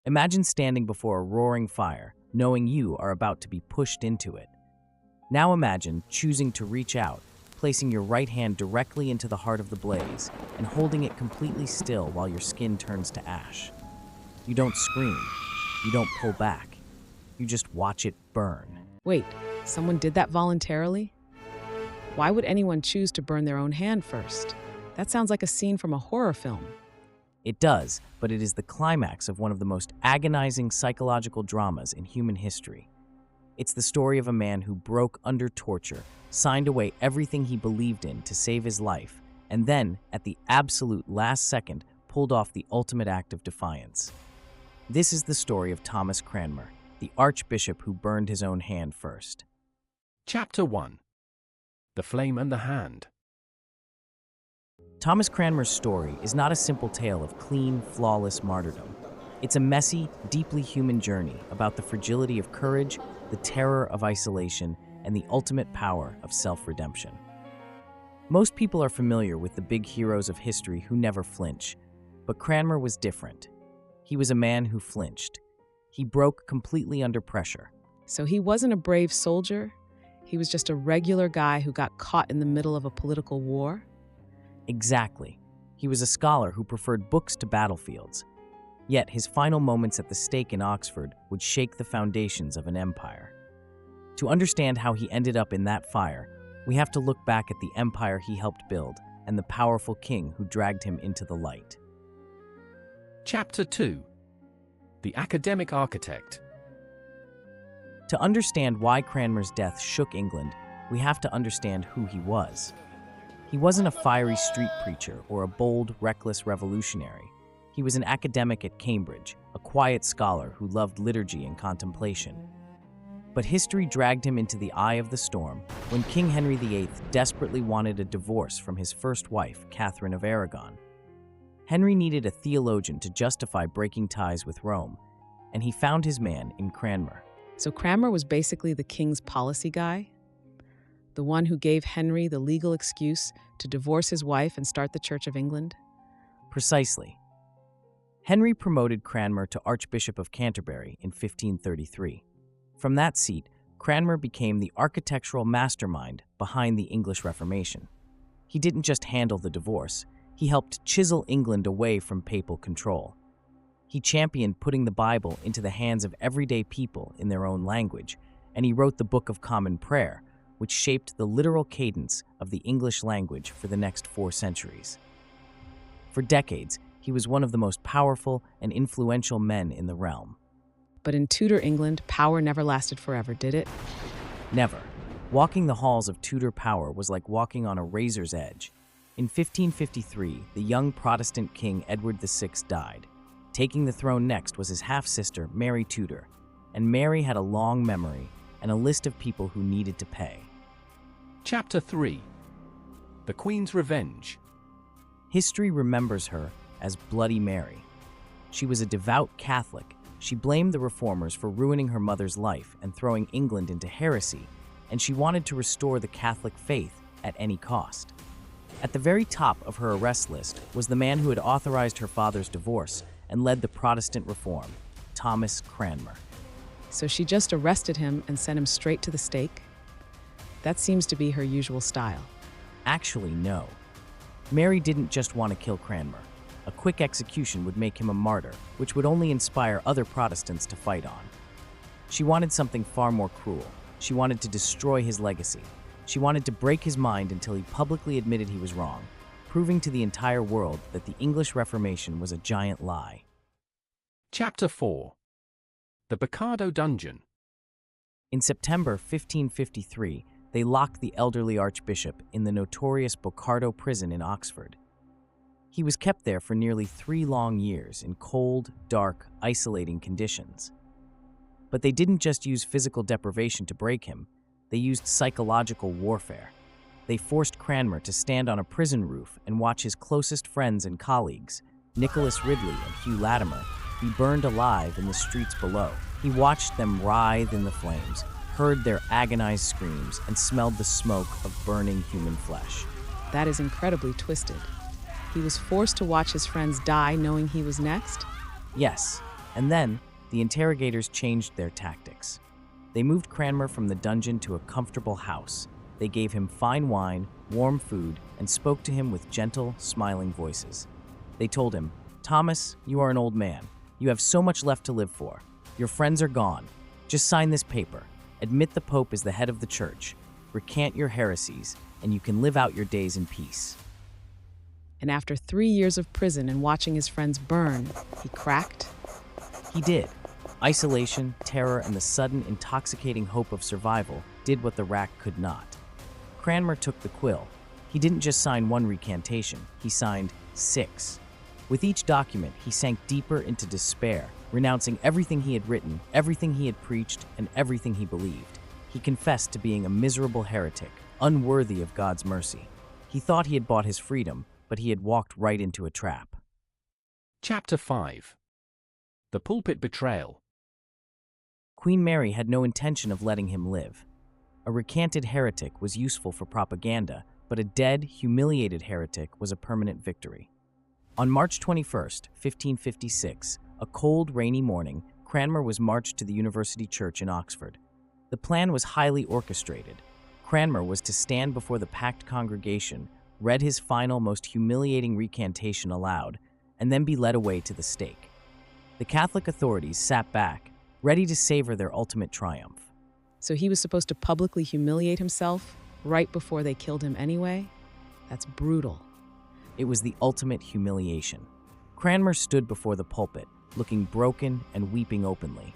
Imagine standing before a roaring fire, knowing you are about to be pushed into it. Now imagine choosing to reach out, placing your right hand directly into the heart of the blaze, and holding it completely still while your skin turns to ash. You don't scream. You don't pull back. You just watch it burn. Wait, someone did that voluntarily? Why would anyone choose to burn their own hand first? That sounds like a scene from a horror film. It does, but it is the climax of one of the most agonizing psychological dramas in human history. It's the story of a man who broke under torture, signed away everything he believed in to save his life, and then, at the absolute last second, pulled off the ultimate act of defiance. This is the story of Thomas Cranmer, the Archbishop who burned his own hand first. Chapter 1. The Flame and the Hand. Thomas Cranmer's story is not a simple tale of clean, flawless martyrdom. It's a messy, deeply human journey about the fragility of courage, the terror of isolation, and the ultimate power of self-redemption. Most people are familiar with the big heroes of history who never flinch, but Cranmer was different. He was a man who flinched. He broke completely under pressure. So he wasn't a brave soldier? He was just a regular guy who got caught in the middle of a political war? Exactly. He was a scholar who preferred books to battlefields. Yet his final moments at the stake in Oxford would shake the foundations of an empire. To understand how he ended up in that fire, we have to look back at the empire he helped build and the powerful king who dragged him into the light. Chapter 2. The Academic Architect. To understand why Cranmer's death shook England, we have to understand who he was. He wasn't a fiery street preacher or a bold, reckless revolutionary. He was an academic at Cambridge, a quiet scholar who loved liturgy and contemplation. But history dragged him into the eye of the storm when King Henry VIII desperately wanted a divorce from his first wife, Catherine of Aragon. Henry needed a theologian to justify breaking ties with Rome, and he found his man in Cranmer. So Cranmer was basically the king's policy guy? The one who gave Henry the legal excuse to divorce his wife and start the Church of England? Precisely. Henry promoted Cranmer to Archbishop of Canterbury in 1533. From that seat, Cranmer became the architectural mastermind behind the English Reformation. He didn't just handle the divorce, he helped chisel England away from papal control. He championed putting the Bible into the hands of everyday people in their own language, and he wrote the Book of Common Prayer, which shaped the literal cadence of the English language for the next 4 centuries. For decades, he was one of the most powerful and influential men in the realm. But in Tudor England, power never lasted forever, did it? Never. Walking the halls of Tudor power was like walking on a razor's edge. In 1553, the young Protestant king Edward VI died. Taking the throne next was his half-sister, Mary Tudor, and Mary had a long memory and a list of people who needed to pay. Chapter 3. The Queen's Revenge. History remembers her as Bloody Mary. She was a devout Catholic. She blamed the reformers for ruining her mother's life and throwing England into heresy, and she wanted to restore the Catholic faith at any cost. At the very top of her arrest list was the man who had authorized her father's divorce and led the Protestant reform, Thomas Cranmer. So she just arrested him and sent him straight to the stake? That seems to be her usual style. Actually, no. Mary didn't just want to kill Cranmer. A quick execution would make him a martyr, which would only inspire other Protestants to fight on. She wanted something far more cruel. She wanted to destroy his legacy. She wanted to break his mind until he publicly admitted he was wrong, proving to the entire world that the English Reformation was a giant lie. Chapter 4. The Bocardo Dungeon. In September 1553, they locked the elderly archbishop in the notorious Bocardo prison in Oxford. He was kept there for nearly 3 long years in cold, dark, isolating conditions. But they didn't just use physical deprivation to break him, they used psychological warfare. They forced Cranmer to stand on a prison roof and watch his closest friends and colleagues, Nicholas Ridley and Hugh Latimer, be burned alive in the streets below. He watched them writhe in the flames, heard their agonized screams, and smelled the smoke of burning human flesh. That is incredibly twisted. He was forced to watch his friends die knowing he was next? Yes, And then, the interrogators changed their tactics. They moved Cranmer from the dungeon to a comfortable house. They gave him fine wine, warm food, and spoke to him with gentle, smiling voices. They told him, "Thomas, you are an old man. You have so much left to live for. Your friends are gone. Just sign this paper. Admit the Pope is the head of the church. Recant your heresies, and you can live out your days in peace." And after 3 years of prison and watching his friends burn, he cracked. He did. Isolation, terror, and the sudden, intoxicating hope of survival did what the rack could not. Cranmer took the quill. He didn't just sign one recantation, he signed 6. With each document, he sank deeper into despair, renouncing everything he had written, everything he had preached, and everything he believed. He confessed to being a miserable heretic, unworthy of God's mercy. He thought he had bought his freedom, but he had walked right into a trap. Chapter 5. The Pulpit Betrayal. Queen Mary had no intention of letting him live. A recanted heretic was useful for propaganda, but a dead, humiliated heretic was a permanent victory. On March 21st, 1556, a cold, rainy morning, Cranmer was marched to the University Church in Oxford. The plan was highly orchestrated. Cranmer was to stand before the packed congregation, read his final, most humiliating recantation aloud, and then be led away to the stake. The Catholic authorities sat back, ready to savor their ultimate triumph. So he was supposed to publicly humiliate himself right before they killed him anyway? That's brutal. It was the ultimate humiliation. Cranmer stood before the pulpit, looking broken and weeping openly.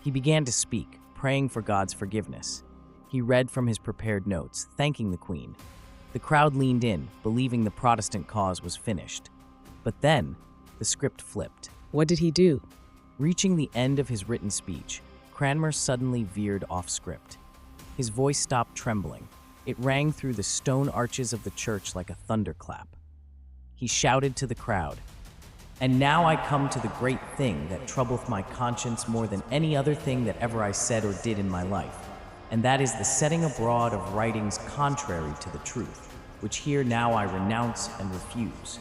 He began to speak, praying for God's forgiveness. He read from his prepared notes, thanking the Queen. The crowd leaned in, believing the Protestant cause was finished. But then, the script flipped. What did he do? Reaching the end of his written speech, Cranmer suddenly veered off script. His voice stopped trembling. It rang through the stone arches of the church like a thunderclap. He shouted to the crowd, "And now I come to the great thing that troubleth my conscience more than any other thing that ever I said or did in my life, and that is the setting abroad of writings contrary to the truth, which here now I renounce and refuse."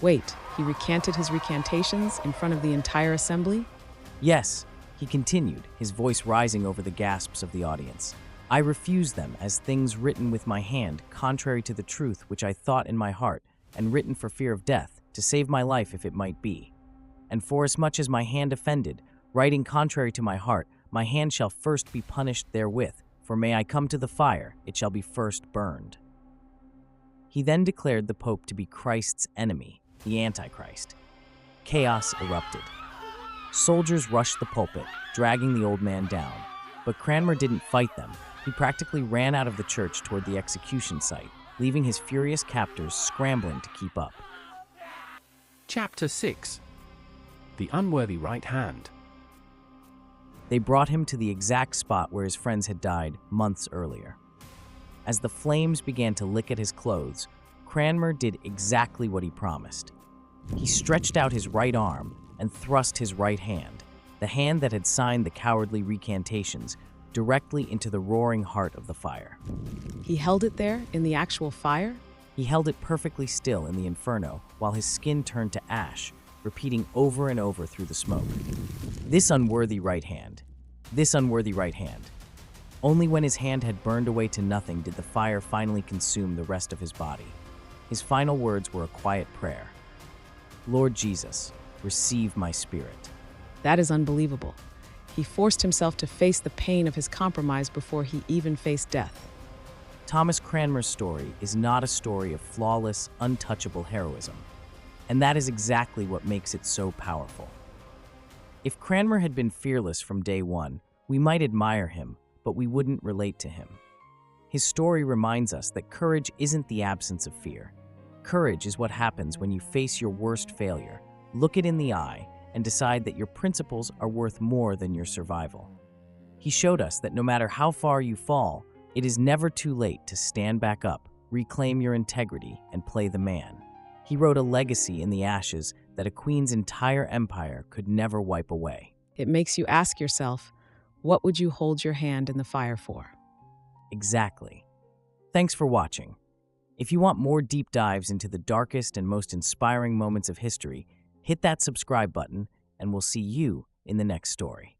Wait, he recanted his recantations in front of the entire assembly? "Yes," he continued, his voice rising over the gasps of the audience. "I refuse them as things written with my hand, contrary to the truth which I thought in my heart, and written for fear of death, to save my life if it might be. And forasmuch as my hand offended, writing contrary to my heart, my hand shall first be punished therewith, for may I come to the fire, it shall be first burned." He then declared the Pope to be Christ's enemy, the Antichrist. Chaos erupted. Soldiers rushed the pulpit, dragging the old man down. But Cranmer didn't fight them. He practically ran out of the church toward the execution site, leaving his furious captors scrambling to keep up. Chapter 6. The Unworthy Right Hand. They brought him to the exact spot where his friends had died months earlier. As the flames began to lick at his clothes, Cranmer did exactly what he promised. He stretched out his right arm and thrust his right hand, the hand that had signed the cowardly recantations, directly into the roaring heart of the fire. He held it there in the actual fire? He held it perfectly still in the inferno while his skin turned to ash, repeating over and over through the smoke. This unworthy right hand. This unworthy right hand. Only when his hand had burned away to nothing did the fire finally consume the rest of his body. His final words were a quiet prayer. "Lord Jesus, receive my spirit." That is unbelievable. He forced himself to face the pain of his compromise before he even faced death. Thomas Cranmer's story is not a story of flawless, untouchable heroism, and that is exactly what makes it so powerful. If Cranmer had been fearless from day one, we might admire him, but we wouldn't relate to him. His story reminds us that courage isn't the absence of fear. Courage is what happens when you face your worst failure, look it in the eye, and decide that your principles are worth more than your survival. He showed us that no matter how far you fall, it is never too late to stand back up, reclaim your integrity, and play the man. He wrote a legacy in the ashes that a queen's entire empire could never wipe away. It makes you ask yourself, what would you hold your hand in the fire for? Exactly. Thanks for watching. If you want more deep dives into the darkest and most inspiring moments of history, hit that subscribe button and we'll see you in the next story.